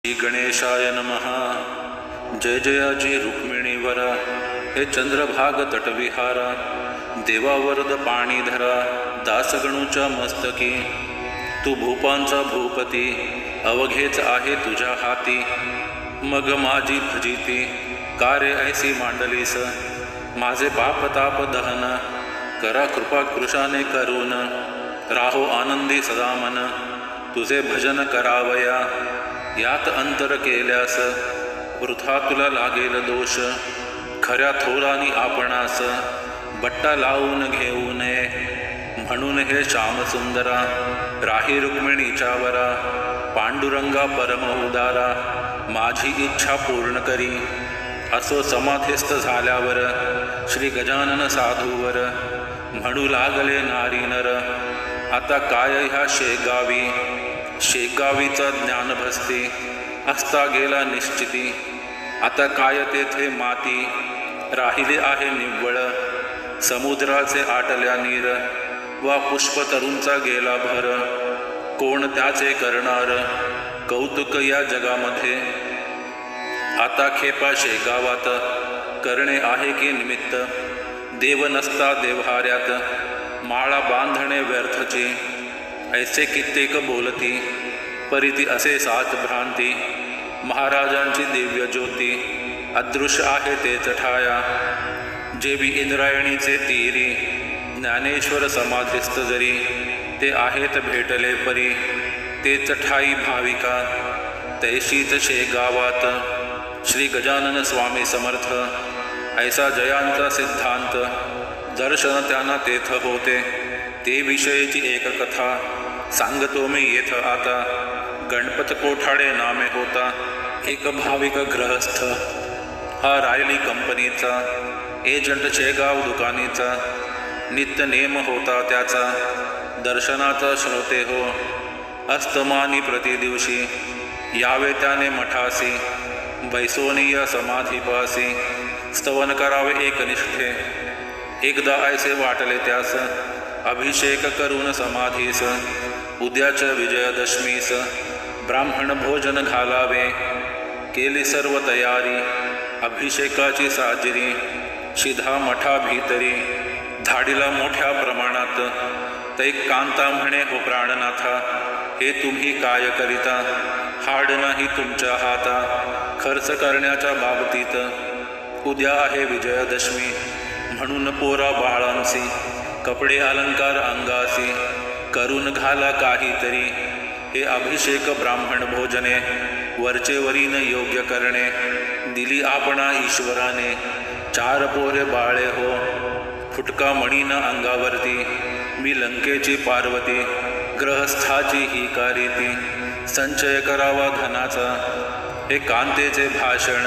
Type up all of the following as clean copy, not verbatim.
श्री गणेशाय नमः। जय जयाजी रुक्मिणीवरा, हे चंद्रभाग तटविहारा, देवावरद पाणी धरा, दासगणूच्या मस्तकी, तू भूपांचा भूपती, अवघेच आहे तुझ्या हाती। मग माझी भजिती, कार्य ऐसी मांडलीस, माझे पाप ताप दहन, करा कृपा कृशाने करून, राहो आनंदी सदा मन, तुझे भजन करावया, यात अंतर केल्यास, वृथा तुला लागेल दोष, खऱ्या थोरानी आपणास, बट्टा लावून घेऊ नये, म्हणून हे श्यामसुंदरा, राही रुक्मिणीच्या वरा, पांडुरंगा परम उदारा, माझी इच्छा पूर्ण करी। असो समाधिस्थ झाल्यावर, श्री गजानन साधूवर, म्हणू लागले नारी नर, आता काय ह्या शेगावी, शेगावीचा ज्ञान भस्ती, असता गेला निश्चिती, आता काय तेथे माती, राहिले आहे निव्वळ, समुद्राचे आटल्या नीर, वा पुष्पतरूंचा गेला भर, कोण त्याचे करणार कौतुक या जगामध्ये। आता खेपा शेगावात, करणे आहे की निमित्त, देव नसता देव्हाऱ्यात, माळा बांधणे व्यर्थची, ऐसे कित्येक बोलती, परिती असे साच भ्रांती, महाराजांची दिव्य ज्योती, अदृश्य आहे तेच ठाया, जेवी इंद्रायणीचे तीरी, ज्ञानेश्वर समाधिस्थ जरी, ते आहेत भेटले परी, तेच ठाई भाविका, तैशीत शेगावात, श्री गजानन स्वामी समर्थ, ऐसा जयांचा सिद्धांत, दर्शन त्यांना तेथ होते, ते विषयीची एक कथा, सांगतो मी येथ आता। गणपत कोठाडे नामे होता, एक भाविक ग्रहस्थ, हा रायली कंपनीचा, एजंट शेगाव दुकानीचा, नित्य नेम होता त्याचा, दर्शनाचा श्रोते हो, अस्तमानी प्रतिदिवशी, यावे त्याने मठासी, बैसोनीय समाधीपासी, स्तवन करावे एकनिष्ठे, एकदा ऐसे वाटले त्यास, अभिषेक करून समाधीस, उद्याच्या विजयादशमीस, ब्राह्मण भोजन घालावे, केली सर्व तयारी, अभिषेकाची साजिरी, शिधा मठा भीतरी, धाडीला मोठ्या प्रमाणात, तै कांता म्हणे हो प्राणनाथा, हे तुम्ही काय करिता, हाड नाही तुमच्या हाता, खर्च करण्याच्या बाबतीत, उद्या आहे विजयादशमी, म्हणून पोरा बाळांसी, कपडे अलंकार अंगासी, करून घाला काहीतरी, हे अभिषेक ब्राह्मण भोजने, वरचे वरीन योग्य करणे, दिली आपणा ईश्वराने, 4 पोरे बाळे हो, फुटका मणीन अंगावरती, मी लंकेची पार्वती, ग्रहस्थाची ही कारीती, संचय करावा धनाचा, हे कांतेचे भाषण,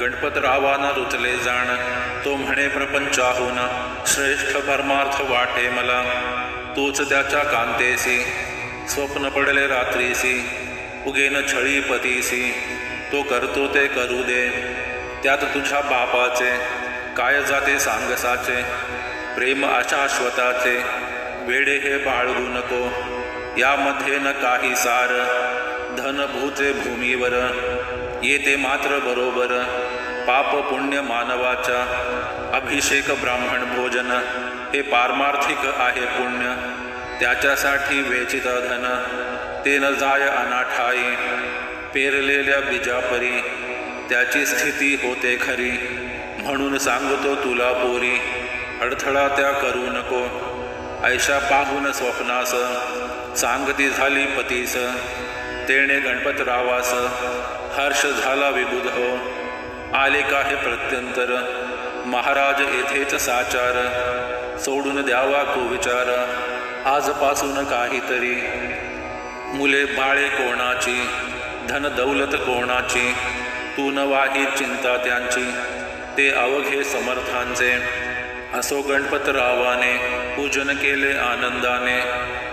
गणपतरावांना रुचले जाण, तो म्हणे प्रपंचाहून, श्रेष्ठ परमार्थ वाटे मला, तोच त्याच्या कांतेसी, स्वप्न पडले रात्रीसी, उगेन छळी पतीसी, तो करतो ते करू दे, त्यात तुझ्या बापाचे, काय जाते सांगसाचे, प्रेम अशाश्वताचे, वेडे हे बाळगू नको, यामध्ये न काही सार, धन भूचे भूमीवर, येते मात्र बरोबर, पाप पुण्य मानवाचा, अभिषेक ब्राह्मण भोजन, हे पारमार्थिक आहे पुण्य, त्याच्यासाठी वेचित धन, ते न जाय अनाठाई, पेरलेल्या बीजापरी, त्याची स्थिती होते खरी, म्हणून सांगतो तुला पोरी, अडथळा त्या करू नको, ऐशा पाहून स्वप्नास, सांगती झाली पतीस, तेणे गणपतरावास, हर्ष झाला विबुध हो, आले का हे प्रत्यंतर, महाराज येथेच साचार, सोडून द्यावा कुविचार, आजपासून काहीतरी, मुले बाळे कोणाची, धन दौलत कोणाची, तू न वाही चिंता त्यांची, ते अवघे समर्थांचे, असो गणपतरावाने, पूजन केले आनंदाने,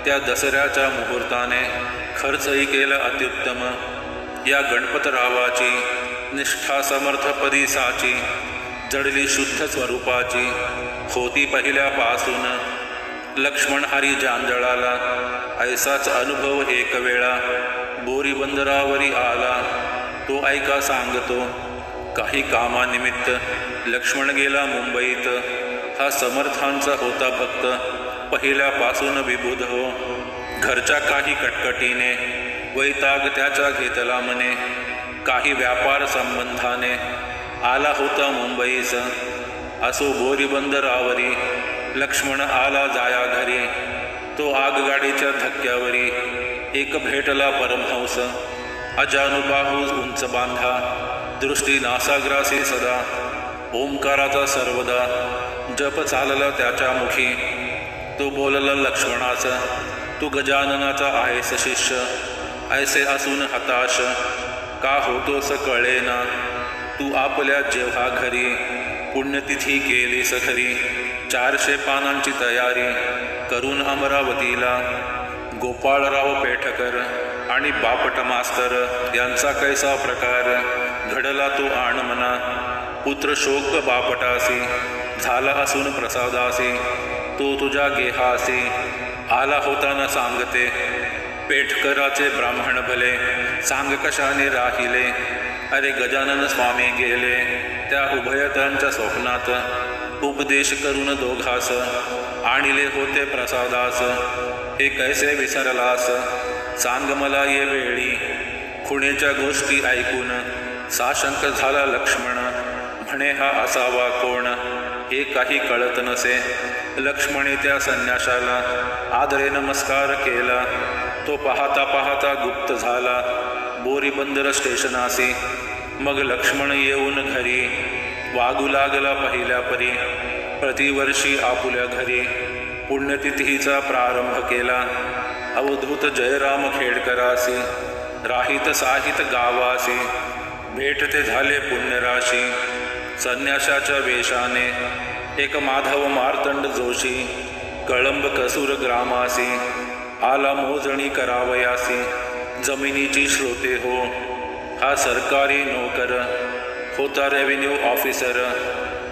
त्या दसऱ्याच्या मुहूर्ताने, खर्चही केला अत्युत्तम, या गणपतरावाची, निष्ठा समर्थपदी साची, जडली शुद्ध स्वरूपाची, होती पहिल्यापासून, लक्ष्मण हरी जांजळाला, ऐसाच अनुभव एक वेळा, बोरी बंदरावरी आला, तो ऐका सांगतो. काही कामानिमित्त लक्ष्मण गेला मुंबईत. हा समर्थांचा होता भक्त, पहिल्यापासून विबुध हो. घरच्या काही कटकटीने वैताग त्याचा घेतला मने. काही व्यापार संबंधाने आला होता मुंबईस. असो बोरी बंदरावरी लक्ष्मण आला जाया घरी. तो आगगाडीच्या धक्क्यावरी एक भेटला परमहंस. अजानुबाहू उंच बांधा, दृष्टी नासाग्रासी सदा. ओंकाराचा सर्वदा जप चालला त्याच्या मुखी. तो बोलला लक्ष्मणास, तू गजाननाचा आहेस शिष्य. ऐसे असून हताश का होतोस कळेना. तू आपल्या जेव्हा घरी पुण्यतिथी केलीस खरी. 400 पानांची तयारी करून अमरावतीला गोपाळराव पेठकर आणि बापट मास्तर यांचा कैसा प्रकार घडला तो आणमना. पुत्र शोक बापटासी झाला असून प्रसादासी. तो तुझ्या गेहासी आला होता न सांगते. पेठकराचे ब्राह्मण भले सांग कशाने राहिले. अरे गजानन स्वामी गेले त्या उभयतांच्या स्वप्नात. उपदेश करून दोघास आणले होते प्रसादास. हे कैसे विसरलास सांग मला ये वेळी. खुणेच्या गोष्टी ऐकून साशंक झाला लक्ष्मण. म्हणे हा असावा कोण हे काही कळत नसे. लक्ष्मणे त्या संन्याशाला आदरे नमस्कार केला. तो पाहता पाहता गुप्त झाला बोरी बंदर स्टेशनासी. मग लक्ष्मण येऊन घरी वागू लागला पहिल्या परी. प्रतिवर्षी आपुल्या घरी पुण्यतिथीचा प्रारंभ केला. अवधूत जयराम खेडकरासी राहित साहित गावासी. भेट ते झाले पुण्यराशी संन्याशाच्या वेशाने. एक माधव मार्तंड जोशी कळंब कसूर ग्रामासी. आला मोजणी करावयासी जमिनीची श्रोते हो. हा सरकारी नोकर होता रेव्हेन्यू ऑफिसर.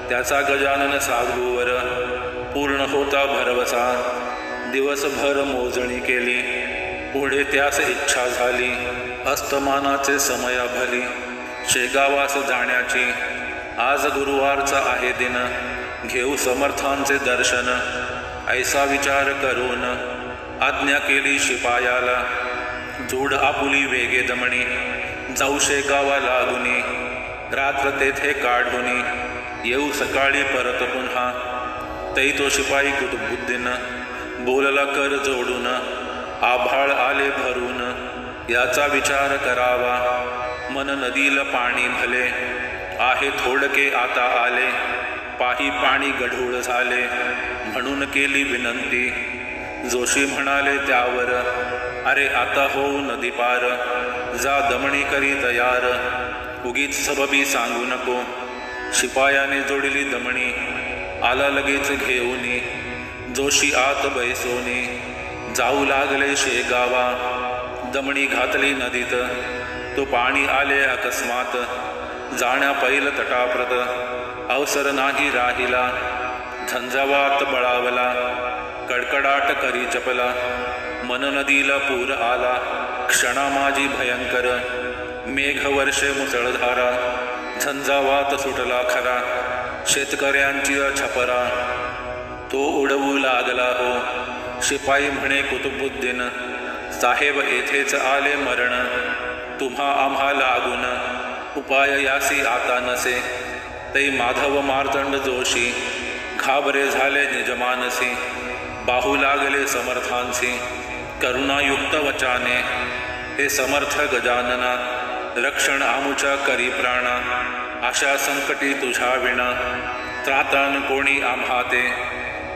त्याचा गजानन साधूवर पूर्ण होता भरवसा. दिवसभर मोजणी केली, पुढे त्यास इच्छा झाली. अस्तमानाचे समय भली शेगावास जाण्याची. आज गुरुवारचा आहे दिन, घेऊ समर्थांचे दर्शन. ऐसा विचार करून आज्ञा केली शिपायाला. जोड आपुली वेगे दमणी जाऊ शेगावा लागुनी. रात्र तेथे काढुनी येऊ सकाळी परत पुन्हा. तै तो शिपाई कुतुबुद्दीन बोलला कर जोडून. आभाळ आले भरून याचा विचार करावा. मन नदीला पाणी भले आहे थोडके आता आले. पाही पाणी गढूळ झाले म्हणून केली विनंती. जोशी म्हणाले त्यावर, अरे आता होऊ नदी पार. जा दमणी करी तयार, उगीच सबबी सांगू नको. शिपायाने जोडली दमणी, आला लगेच घेऊनी. जोशी आत बैसोनी जाऊ लागले शेगावा. दमणी घातली नदीत, तो पाणी आले अकस्मात. जाण्या पैल तटाप्रत अवसर नाही राहिला. झंझावात बळावला, कडकडाट करी चपला. मन नदीला पूर आला, क्षणा माझी भयंकर. मेघ वर्षे मुसळधारा, झंझावात सुटला खरा. शेतकऱ्यांची छपरा तो उडवू लागला हो. शिपाई म्हणे कुतुबुद्दीन, साहेब येथेच आले मरण. तुम्हा आम्हा लागून उपाय यासी आता नसे. तै माधव मार्तंड जोशी घाबरे झाले निजमानसी. बाहू लागले समर्थांसी करुणायुक्त वचाने. हे समर्थ गजानना, रक्षण आमुच्या करी प्राणा. अशा संकटी तुझ्या विना त्रातान कोणी आम्हा ते.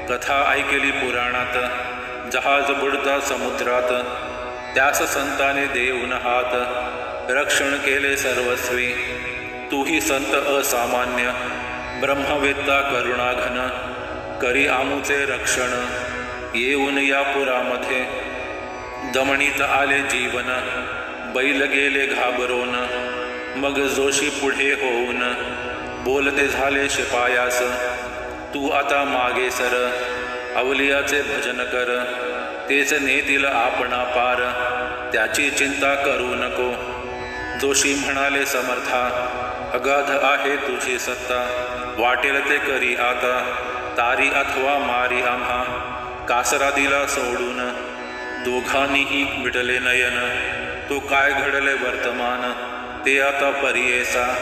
कथा ऐकली पुराणात, जहाज बुडता समुद्रात. त्यास संताने देऊन हात, रक्षण केले सर्वस्वी. तूही संत असामान्य, ब्रह्मवेत्ता करुणाघन. करी आमुचे रक्षण, येऊन या पुरामध्ये. दमणीत आले जीवन, बैल गेले घाबरून. मग जोशी पुढे होऊन बोलते झाले शिपायास, तू आता मागे सर. अवलियाचे भजन कर, तेच नेतील आपणा पार. त्याची चिंता करू नको. जोशी म्हणाले समर्था, अगाध आहे तुझी सत्ता, वाटेल ते करी आता, तारी अथवा मारी आम्हा. कासरा दिला सोडून, दोघांनीही मिटले नयन, तो काय घडले वर्तमान, ते आता परियेसा.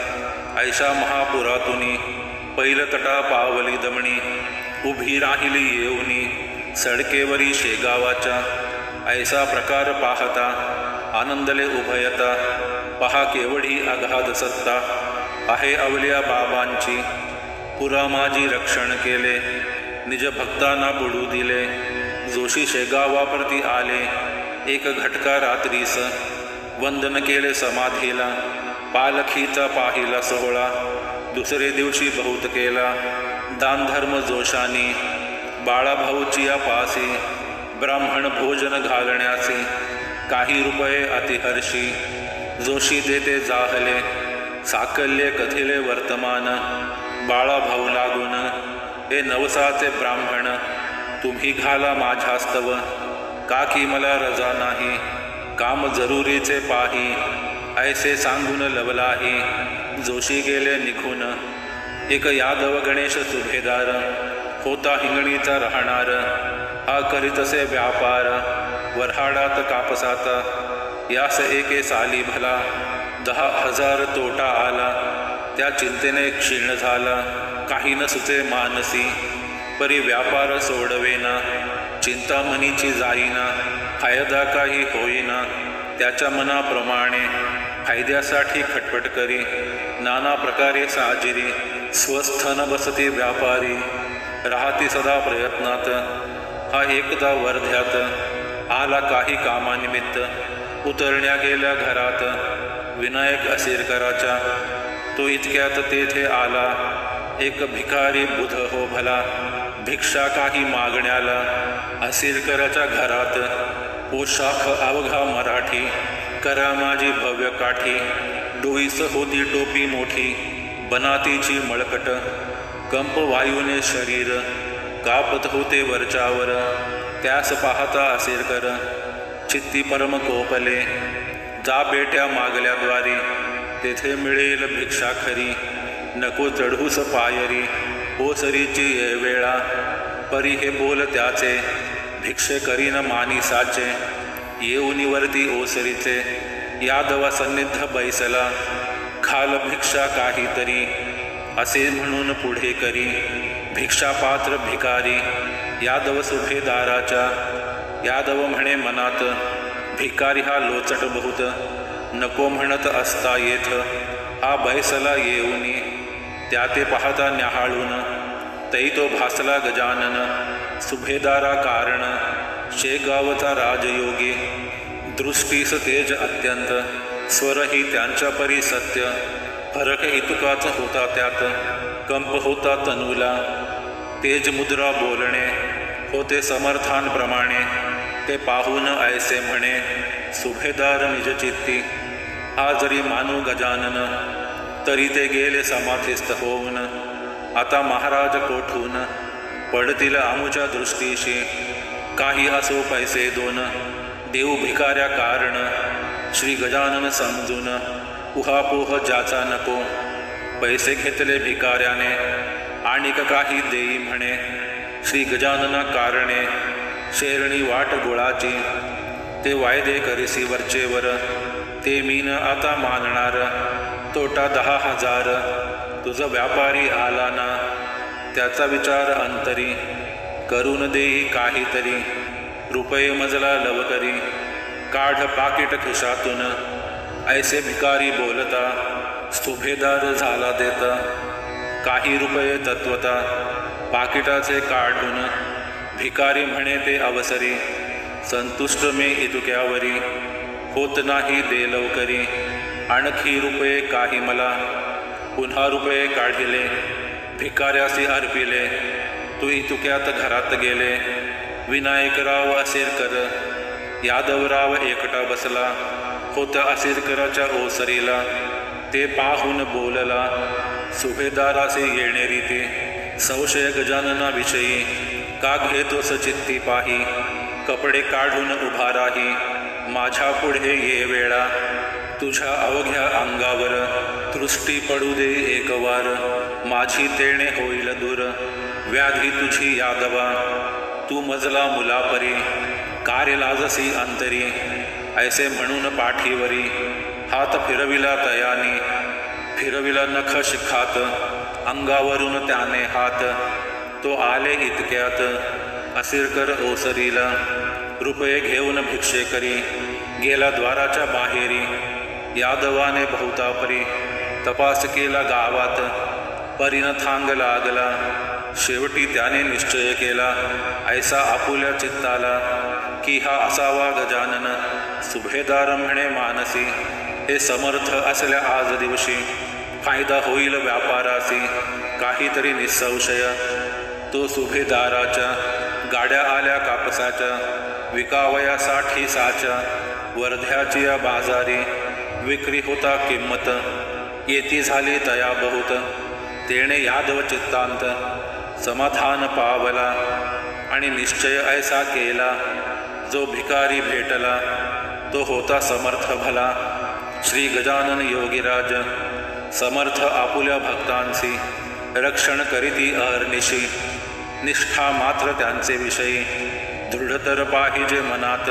ऐशा महापुरातुनी, पैल तटा पावली दमणी, उभी राहिली येऊनी, सडकेवरी शेगावाच्या. ऐसा प्रकार पाहता, आनंदले उभयता, पहा केवढी अगाध सत्ता, आहे अवल्या बाबांची. पुरा माझी रक्षण केले, निज भक्तांना बुडू दिले. जोशी शेगावाप्रती आले, एक घटका रात्रीस, वंदन केले समाधीला, पालखीचा पाहिला सोहळा. दुसरे दिवशी बहुत केला, दानधर्म जोशानी, बाळाभाऊची या पासी, ब्राह्मण भोजन घालण्यासी. काही रुपये अतिहर्षी, जोशी देते जाहले, साकल्ये कथिले वर्तमान. बाळाभाऊ लागून, हे नवसाचे ब्राह्मण, तुम्ही घाला माझ्यास्तव, का की मला रजा नाही, काम जरुरीचे पाही. ऐसे सांगून लवलाही, जोशी गेले निघून. एक यादव गणेश सुभेदार, होता हिंगणीचा राहणार. हा करीतसे व्यापार, वऱ्हाडात कापसात. यास एके साली भला, 10,000 तोटा आला. त्या चिंतेने क्षीण झाला, काही न सुचे मानसी. परी व्यापार सोडवेना, चिंतामणीची जाईना. फायदा काही होईना, त्याच्या मनाप्रमाणे. फायद्यासाठी खटपट करी, नाना प्रकारे साजिरी. स्वस्थ न बसती व्यापारी, राहती सदा प्रयत्नात. हा एकदा वर्ध्यात, आला काही कामानिमित्त. उतरण्या गेल्या घरात, विनायक असिरकराच्या. तो इतक्यात तेथे आला, एक भिकारी बुध हो भला. भिक्षा काही मागण्याला, असिरकराच्या घरात. पोशाख अवघा मराठी, करा माझी भव्य काठी. डोईस होती टोपी मोठी, बनातीची मळकट. कंप वायूने शरीर, कापत होते वरच्यावर. त्यास पाहता असिरकर, चित्ती परम कोपले. जा बेट्या मागल्या द्वारी, तेथे मिळेल भिक्षा खरी. नको चढूस पायरी, ओसरीची ये वेळा. परी हे बोल त्याचे, भिक्षे करीन मानिसाचे. येऊनिवरती ओसरीचे, यादवा सन्निध बैसला. खाल भिक्षा काहीतरी, असे म्हणून पुढे करी. भिक्षापात्र भिकारी, यादव सुभेदाराच्या. यादव म्हणे मनात, भिकारी हा लोचट बहुत. नको म्हणत असता येथ, हा बैसला येऊनी. त्या ते पाहता न्याहाळून, तै तो भासला गजानन. सुभेदारा कारण, शेगावचा राजयोगी. दृष्टीस तेज अत्यंत, स्वरही त्यांच्या परी सत्य. फरक इतुकाच होता त्यात, कंप होता तनूला. तेज मुद्रा बोलणे, होते समर्थांप्रमाणे. ते पाहून ऐसे म्हणे, सुभेदार निजचित्ती. हा जरी मानू गजानन, तरी ते गेले समाधीस्थ होऊन. आता महाराज कोठून, पडतील आमुच्या दृष्टीशी. काही असो पैसे दोन, देऊ भिकाऱ्या कारण. श्री गजानन समजून, उहापोह ज्याचा नको. पैसे घेतले भिकाऱ्याने, आणिक काही देई म्हणे. श्री गजानना कारणे, शेरणी वाट गुळाची. ते वायदे करिसी वरचेवर, ते मीन आता मानणार. तोटा 10,000, तुझ व्यापारी आला ना. त्याचा विचार अंतरी, करून देई काहीतरी. रुपये मजला लवकरी, काढ पाकिट खिशातून. ऐसे भिकारी बोलता, सुभेदार झाला देता. काही रुपये तत्वता, पाकिटाचे काढून. भिकारी म्हणे ते अवसरी, संतुष्ट मे इतुक्यावरी. होत नाही दे लवकरी, आणखी रुपये काही मला. पुन्हा रुपये काढिले, भिकाऱ्यासी अर्पिले. तू इतुक्यात घरात गेले. विनायकराव असिरकर, यादवराव एकटा बसला. होता असिरकराच्या ओसरीला. ते पाहून बोलला, सुभेदारासी येणे रीती. संशय गजाननाविषयी, का घेतोस चित्ती पाही. कपडे काढून उभा राही, माझ्या पुढे ये वेळा. तुझ्या अवघ्या अंगावर दृष्टी पडू दे एकवार, माझी तेणे होईल दूर व्याधी तुझी यादवा. तू मजला मुलापरी कार्य लाजसी अंतरी, ऐसे म्हणून पाठीवरी हात फिरविला तयानी. फिरविला नख शिखात अंगावरून त्याने हात, तो आले इतक्यात असिरकर ओसरीला. रुपये घेऊन भिक्षे करी गेला द्वाराच्या बाहेरी. यादवाने बहुतापरी तपास केला गावात, परीन थांग लागला शेवटी त्याने निश्चय केला. ऐसा आपुल्या चित्ताला की हा असावा गजानन. सुभेदार म्हणे मानसी, हे समर्थ असल्या आज दिवशी फायदा होईल व्यापारासी काहीतरी निसंशय. तो सुभेदाराच्या गाड्या आल्या कापसाच्या, विकावयासाठी साच्या. वर्ध्याची या बाजारी विक्री होता किंमत, येती झाली तया बहुत. तेणे यादव चित्तांत समाधान पावला आणि निश्चय ऐसा केला. जो भिकारी भेटला तो होता समर्थ भला. श्री गजानन योगीराज समर्थ आपुल्या भक्तांची रक्षण करीती अहर्निशी. निष्ठा मात्र त्यांचे विषयी दृढतर पाहिजे मनात.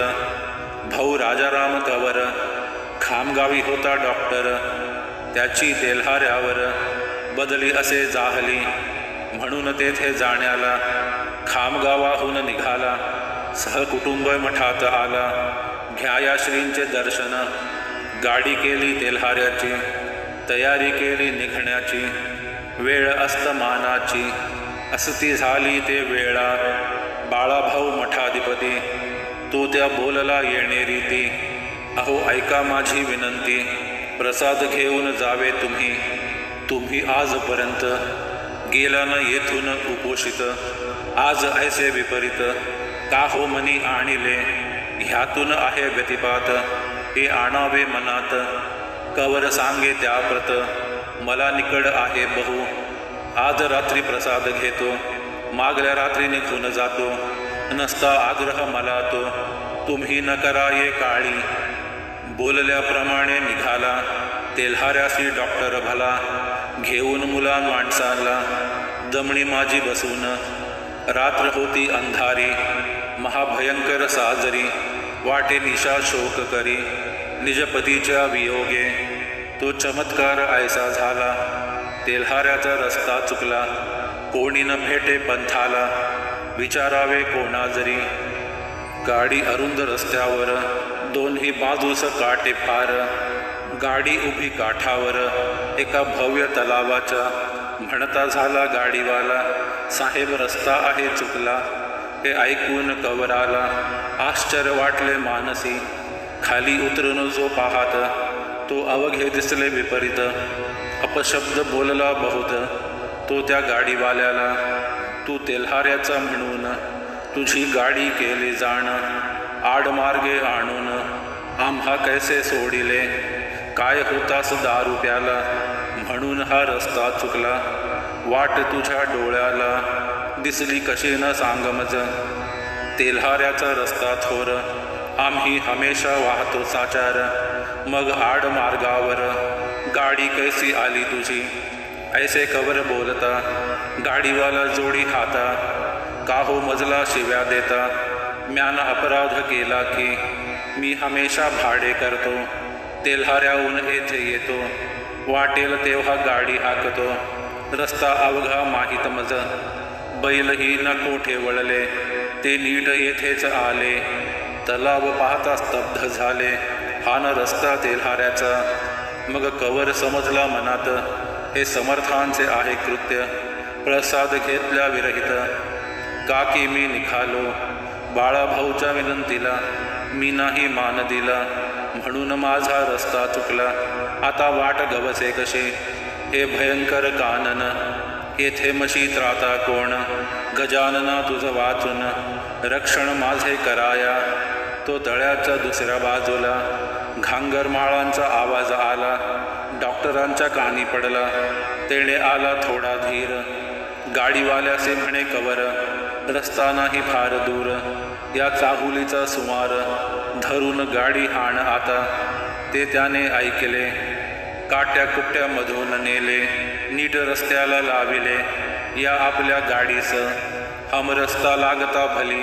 भाऊ राजाराम कवर खामगावी होता डॉक्टर, त्याची तेल्हाऱ्यावर बदली असे जाहली. म्हणून तेथे जाण्याला खामगावाहून निघाला. सहकुटुंब मठात आला घ्याया श्रींचे दर्शन. गाडी केली तेल्हाऱ्याची, तयारी केली निघण्याची. वेळ अस्तमानाची असती झाली ते वेळा. बाळाभाऊ मठाधिपती तो त्या बोलला येणेरी ती. अहो ऐका माझी विनंती, प्रसाद घेऊन जावे तुम्ही. तुम्ही आजपर्यंत गेला न येथून उपोषित. आज ऐसे विपरीत का हो मनी आणिले. ह्यातून आहे व्यतिपात हे आणावे मनात. कवर सांगे त्याप्रत मला निकड आहे बहु. आज रात्री प्रसाद घेतो, मागल्या रात्री निघून जातो. नसता आग्रह मला तो, तुम्ही न करा ये काळी. बोलल्याप्रमाणे निघाला तेल्हाऱ्यासी डॉक्टर भला. घेऊन मुलां माणसाला दमणी माझी बसून. रात्र होती अंधारी महाभयंकर साजरी. वाटे निशा शोक करी निजपतीच्या वियोगे. तो चमत्कार ऐसा झाला तेल्हाऱ्याचा रस्ता चुकला. कोणी न भेटे पंथाला विचारावे कोणा जरी. गाडी अरुंद रस्त्यावर दोन्ही बाजूस काटे फार. गाडी उभी काठावर एका भव्य तलावाच्या. म्हणता झाला गाडीवाला, साहेब रस्ता आहे चुकला. हे ऐकून कवराला आश्चर्य वाटले मानसी. खाली उतरून जो पाहात तो अवघे दिसले विपरीत. अपशब्द बोलला बहुत तो त्या गाडीवाल्याला. तू तेल्हाऱ्याचा म्हणून तुझी गाडी केली जाण. आडमार्गे आणून आम्हा कैसे सोडिले. काय होतास दारू प्याला म्हणून हा रस्ता चुकला. वाट तुझ्या डोळ्याला दिसली कशी न सांग मज. तेल्हाऱ्याचा रस्ता थोर आम्ही हमेशा वाहतो साचार. मग आडमार्गावर गाडी कैसी आली तुझी. ऐसे कवर बोलता गाडीवाला जोडी हाता. का हो मजला शिव्या देता. म्यान अपराध केला की मी हमेशा भाडे करतो. तेल्हाऱ्याहून येथे येतो, वाटेल तेव्हा गाडी हाकतो. रस्ता अवघा माहीत मज. बैलही न कोठे वळले, ते नीट येथेच आले. तलाव पाहता स्तब्ध झाले, हा न रस्ता तेल्हाऱ्याचा. मग कवर समजला मनात, हे समर्थांचे आहे कृत्य. प्रसाद घेतल्या विरहित का की मी निघालो. बाळाभाऊच्या विनंतीला मी नाही मान दिला. म्हणून माझा रस्ता चुकला. आता वाट गवसे कशी. हे भयंकर कानन, येथे मशी त्राता कोण. गजानना तुझ वाचून रक्षण माझे कराया. तो तळ्याच्या दुसऱ्या बाजूला घांगरमाळांचा आवाज आला. डॉक्टरांच्या कानी पडला. तेणे आला थोडा धीर. गाडीवाल्यासे म्हणे कवर, रस्ता नाही फार दूर. या चाहुलीचा सुमार धरून गाडी हाण आता. ते त्याने ऐकले. काट्या कुट्ट्यामधून नेले, नीट रस्त्याला लाविले. या आपल्या गाडीस हमरस्ता लागता भली.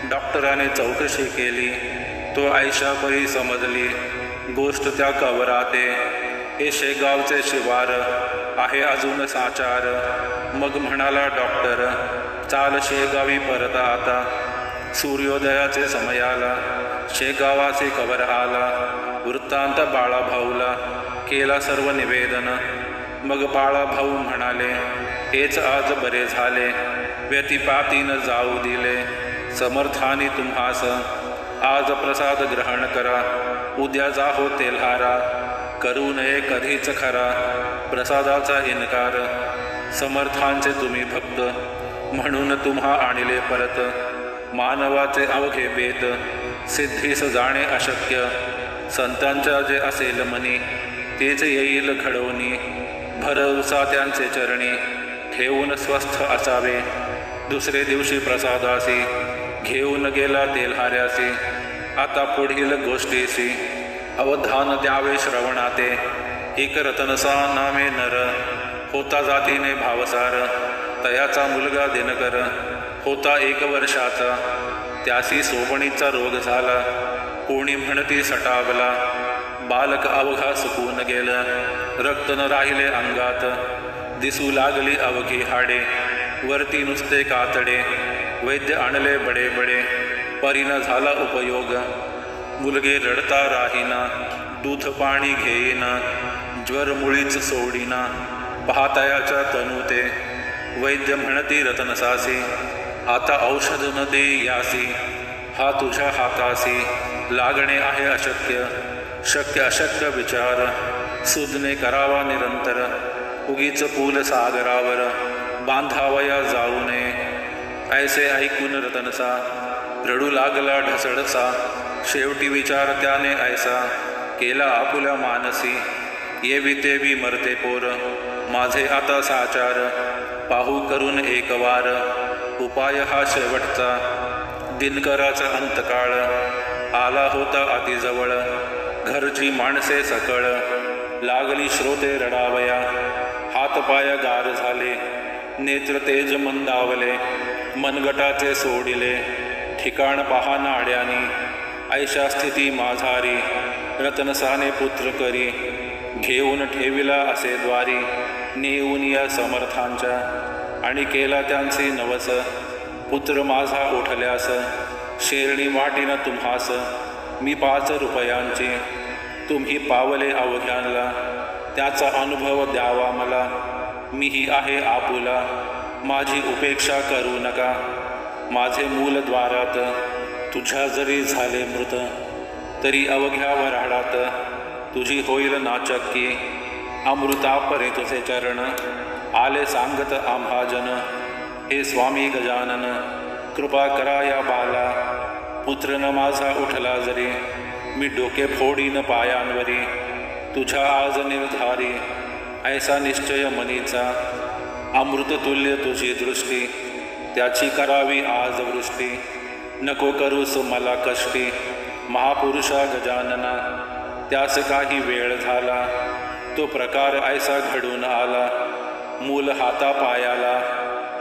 डॉक्टराने चौकशी केली, तो आयशापरी समजली. गोष्ट त्या कवराते, हे शेगावचे शिवार आहे अजून साचार. मग म्हणाला डॉक्टर, चाल शेगावी परत आता. सूर्योदयाचे समयाला शेगावाचे कवर आला. वृत्तांत बाळाभाऊला केला सर्व निवेदन. मग बाळाभाऊ म्हणाले, हेच आज बरे झाले. व्यतिपातीन जाऊ दिले समर्थानी तुम्हास. आज प्रसाद ग्रहण करा, उद्या जाहो तेल्हारा. करू नये कधीच खरा प्रसादाचा इन्कार. समर्थांचे तुम्ही भक्त, म्हणून तुम्हा आणले परत. मानवाचे अवघे बेत, सिद्धीस जाणे अशक्य. संतांच्या जे असेल मनी, तेच येईल घडवणी. भरवसा त्यांचे चरणी, ठेवून स्वस्थ असावे. दुसरे दिवशी प्रसादासी घेऊन गेला तेल्हाऱ्यासी. आता पुढील गोष्टीसी अवधान द्यावे श्रवणाते. एक रतनसा नामे नर, होता जातीने भावसार. तयाचा मुलगा दिनकर, होता 1 वर्षाचा. त्यासी सोबणीचा रोग झाला, कोणी म्हणती सटावला. बालक अवघा सुकून गेलं, रक्त न राहिले अंगात. दिसू लागली अवघी हाडे, वरती नुसते कातडे. वैद्य आणले बडे बडे, परीन झाला उपयोग. मुलगे रडता राहीना, दूध पाणी घेईना. ज्वर मुळीच सोडीना, पाहतायाच्या तनुते. वैद्य म्हणती रतनसासी, आता औषध न दे यासी. हा तुझ्या हातासी, लागणे आहे अशक्य. शक्य अशक्य विचार, सुजने करावा निरंतर. उगीच पूल सागरावर, बांधावया जाऊ नये. ऐसे ऐकून रतनसा रडू लागला ढसडसा. शेवटी विचार त्याने ऐसा केला आपुल्या मानसी. येवी तेवी मरते पोर, माझे आता साचार. पाहू करून एकवार, उपाय हा शेवटचा. दिनकराचा अंतकाळ आला होता अतिजवळ. घरची माणसे सकळ, लागली श्रोते रडावया. हातपाय गार झाले, नेत्र तेज मंदावले. मनगटाचे सोडिले, ठिकाण पहा नाड्यानी. ऐशा स्थिती माझारी, रतनसाने पुत्र करी. घेऊन ठेविला असे द्वारी, नेऊन या समर्थांच्या. आणि केला त्यांचे नवस, पुत्र माझा उठल्यास. शेरणी वाटीन तुम्हास, मी 5 रुपयांची. तुम्ही पावले अवघ्यांना, त्याचा अनुभव द्यावा मला. मीही आहे आपुला, माझी उपेक्षा करू नका. माझे मूल द्वारात, तुझ्या जरी झाले मृत. तरी अवघ्या वऱ्हाडात, तुझी होईल नाचक्की. अमृतापरे तुझे चरण, आले सांगत आम्हा जन. हे स्वामी गजानन, कृपा करा या बाला. पुत्र न माझा उठला जरी, मी डोके फोडीन पायांवरी. तुझ्या आज निर्धारी, ऐसा निश्चय मनीचा. अमृततुल्य तुझी दृष्टी, त्याची करावी आज वृष्टी. नको करूस मला कष्टी, महापुरुषा गजानना. त्यास काही वेळ झाला, तो प्रकार ऐसा घडून आला. मूल हातापायाला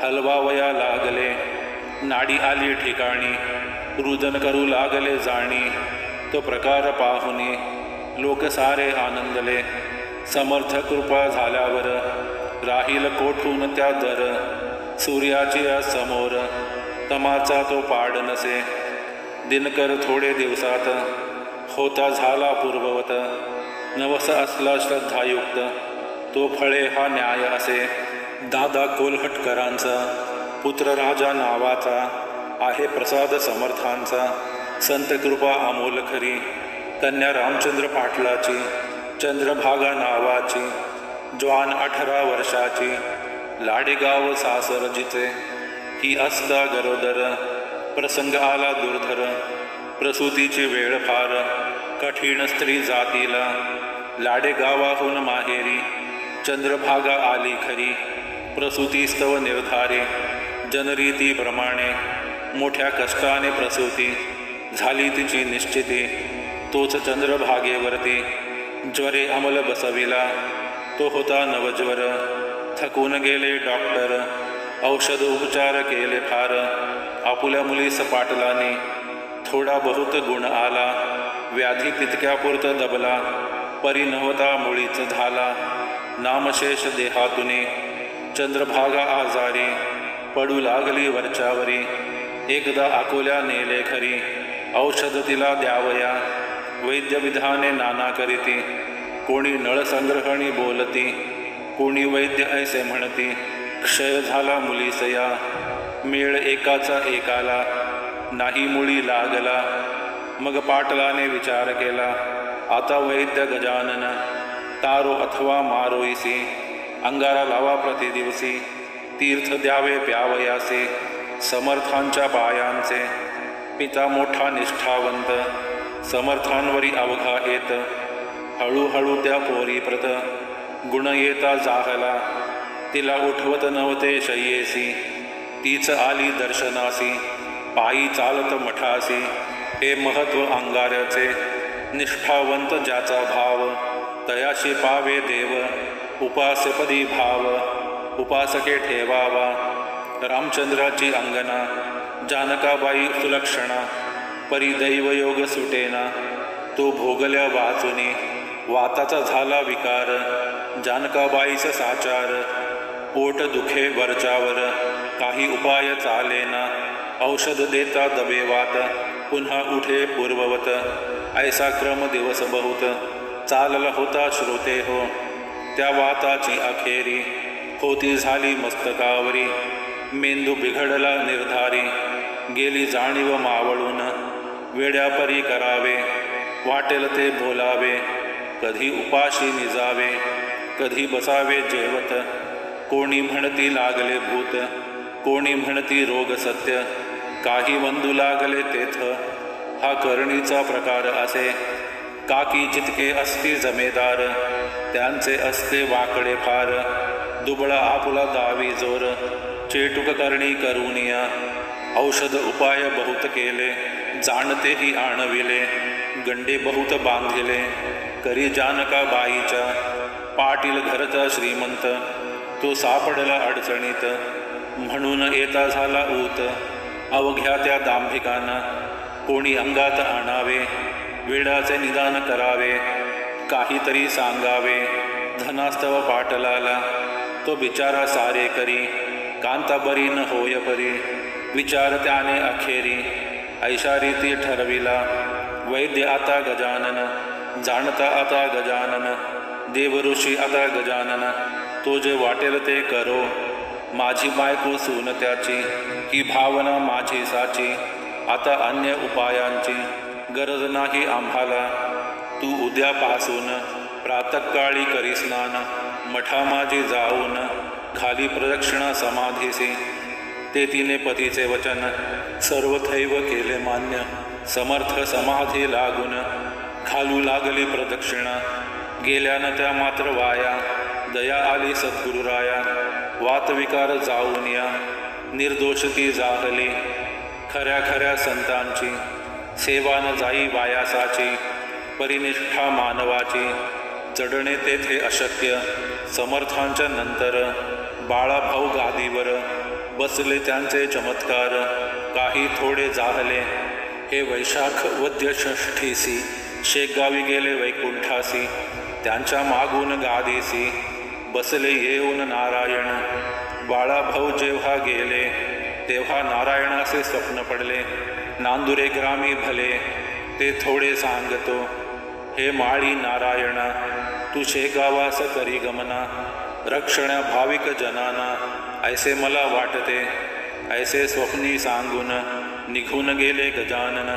हलवावया लागले. नाडी आली ठिकाणी, रुदन करू लागले जाणी. तो प्रकार पाहुनी लोक सारे आनंदले. समर्थ कृपा झाल्यावर, राहील कोठून त्या दर. सूर्याची समोर, तमाचा तो पाड नसे. दिनकर थोडे दिवसात, होता झाला पूर्ववत. नवस असला श्रद्धायुक्त, तो फळे हा न्याय असे. दादा कोल्हटकरांचा, पुत्र राजा नावाचा. आहे प्रसाद समर्थांचा, संत कृपा अमोल खरी. कन्या रामचंद्र पाटलाची, चंद्रभागा नावाची. जवान 18 वर्षाची, लाडेगाव सासर जिचे. ही असता गरोदर, प्रसंग आला दुर्धर. प्रसूतीची वेळ फार, कठीण स्त्री जातीला. लाडेगावाहून माहेरी, चंद्रभागा आली खरी. प्रसूतीस्तव निर्धारी, जनरीतीप्रमाणे. मोठ्या कष्टाने प्रसूती, झाली तिची निश्चिती. तोच चंद्रभागेवरती ज्वरे अंमल बसविला, तो होता नवज्वर. थकून गेले डॉक्टर, औषध उपचार केले फार. आपुल्या मुलीस पाटलाने थोडा बहुत गुण आला. व्याधी तितक्यापुरत दबला, परी नव्हता मुळीच झाला. नामशेष देहातुनी चंद्रभागा आजारी, पडू लागली वरच्यावरी. एकदा अकोल्या नेले खरी, औषध तिला द्यावया. वैद्य विधाने नाना करीती, कोणी नळसंग्रहणी बोलती. कोणी वैद्य ऐसे म्हणती, क्षय झाला मुलीसया. मेळ एकाचा एकाला, नाही मुळी लागला. मग पाटलाने विचार केला, आता वैद्य गजानन. तारो अथवा मारोईसी, अंगारा लावा प्रतिदिवसी. तीर्थ द्यावे प्यावयासे, समर्थांच्या पायांचे. पिता मोठा निष्ठावंत, समर्थांवरी अवघा येत. हळूहळू त्या पोरी प्रत, गुण येता जाहला. तिला उठवत नव्हते शय्येसी, तीच आली दर्शनासी. पायी चालत मठासी, हे महत्व अंगाऱ्याचे. निष्ठावंत ज्याचा भाव, तयाशी पावे देव. उपासपदी भाव, उपासके ठेवावा. रामचंद्राची अंगना, जानकाबाई सुलक्षणा. परिदैवयोग सुटेना, तो भोगल्या वाचुनी. वाताचा झाला विकार, जानकाबाईचा साचार. पोट दुखे वरच्यावर, काही उपाय चालेना. औषध देता दबेवात, पुन्हा उठे पूर्ववत. ऐसा क्रम दिवस बहुत, चालला होता श्रोते हो. त्या वाताची अखेरी, होती झाली मस्तकावरी. मेंदू बिघडला निर्धारी, गेली जाणीव मावळून. वेड्यापरी करावे, वाटेल ते बोलावे. कधी उपाशी निजावे, कधी बसावे जेवत. कोणी म्हणती लागले भूत, कोणी म्हणती रोग सत्य. काही वंदू लागले तेथ, हा करणीचा प्रकार असे. काकी जितके असती जमेदार, त्यांचे असते वाकडे फार. दुबळा आपुला दावी जोर, चेटुक करणी करुनिया. औषध उपाय बहुत केले, जाणतेही आणविले. गंडे बहुत बांधिले, करी जानका बाईच्या. पाटील घरचा श्रीमंत, तो सापडला अडचणीत. म्हणून येता झाला ऊत, अवघ्या त्या दांभिकांना. कोणी अंगात आणावे, वेडाचे निदान करावे. काहीतरी सांगावे, धनास्तव पाटलाला. तो बिचारा सारे करी, कांता बरी न होय परी. विचार त्याने अखेरी, ऐशा रीती ठरविला. वैद्य आता गजानन, जाणता आता गजानन. देवऋषी आता गजानन, तो जे वाटेल ते करो. माझी बायको सून त्याची, ही भावना माझी साची. आता अन्य उपायांची गरज नाही आम्हाला. तू उद्यापासून प्रातःकाळी करी स्नान. मठा माझी जाऊन, खाली प्रदक्षिणा समाधीसी. ते तिने पतीचे वचन, सर्वथैव केले मान्य. समर्थ समाधी लागून, घालू लागली प्रदक्षिणा. गेल्यानं त्या मात्र वाया, दया आली सद्गुरुराया. वातविकार जाऊन या, निर्दोष ती जाहली. खऱ्या खऱ्या संतांची, सेवा न जाई वायासाची. परिनिष्ठा मानवाची, जडणे तेथे अशक्य. समर्थांच्या नंतर, बाळाभाऊ गादीवर. बसले त्यांचे चमत्कार, काही थोडे जाहले. हे वैशाख वद्य षष्ठीसी, शेगावी गेले वैकुंठासी. त्यांच्या मागून गादीसी, बसले येऊन नारायण. बाळाभाऊ जेव्हा गेले, तेव्हा नारायणाचे स्वप्न पडले. नांदुरे ग्रामी भले, ते थोडे सांगतो. हे माळी नारायणा, तू शेगावास करी गमना. रक्षण्या भाविक जनाना, ऐसे मला वाटते. ऐसे स्वप्नी सांगून, निघून गेले गजानन.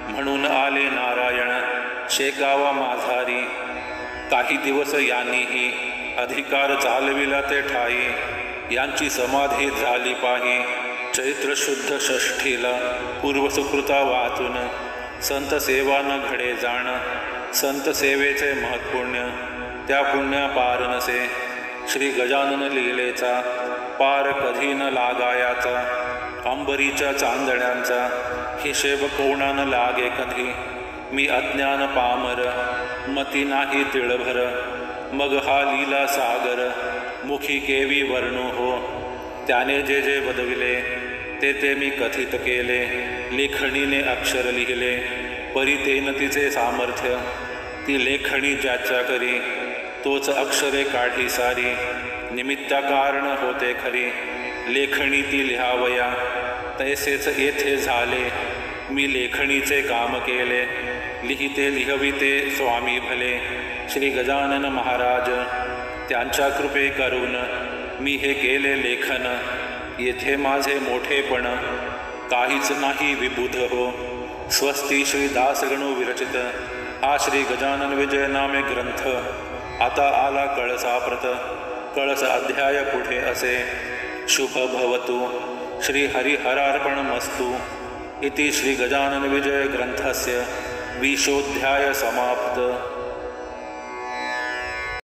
म्हणून आले नारायण, शेगावा माझारी. काही दिवस यांनीही, अधिकार चालविला ते ठाई. यांची समाधी झाली पाही. चैत्र शुद्ध षष्ठीला, पूर्वसुकृता वाचून. संत सेवा न घडे जाण, संत सेवेचे महत्पुण्य. त्या पुण्या पार नसे, श्री गजानन लीलेचा. पार कधी न लागायाचा, अंबरीच्या चांदण्यांचा. हिशेब कोणान लागे कधी, मी अज्ञान पामर, मती नाही तिळभर, मग हा लीला सागर, मुखी केवी वर्णू हो. त्याने जे जे वदविले ते ते मी कथित केले, लेखणीने अक्षर लिहिले, परी तेन तिचे सामर्थ्य. ती लेखणी ज्याच्या करी, तोच अक्षरे काढी सारी. निमित्ता कारण होते खरी, लेखणी ती लिहावया. तैसेच येथे झाले, मी लेखणीचे काम केले. लिहिते लिहविते स्वामी भले, श्री गजानन महाराज. त्यांच्या कृपे करून मी हे केले लेखन. येथे माझे मोठेपण काहीच नाही विबुध हो. स्वस्ती श्री दासगणू विरचित हा श्री गजानन विजय नामे ग्रंथ आता आला कळसाप्रत. कळस अध्याय पुढे असे. शुभ भवतु. श्री हरिहरार्पणमस्तु. इति श्री गजानन विजय ग्रंथस्य 20 समाप्त.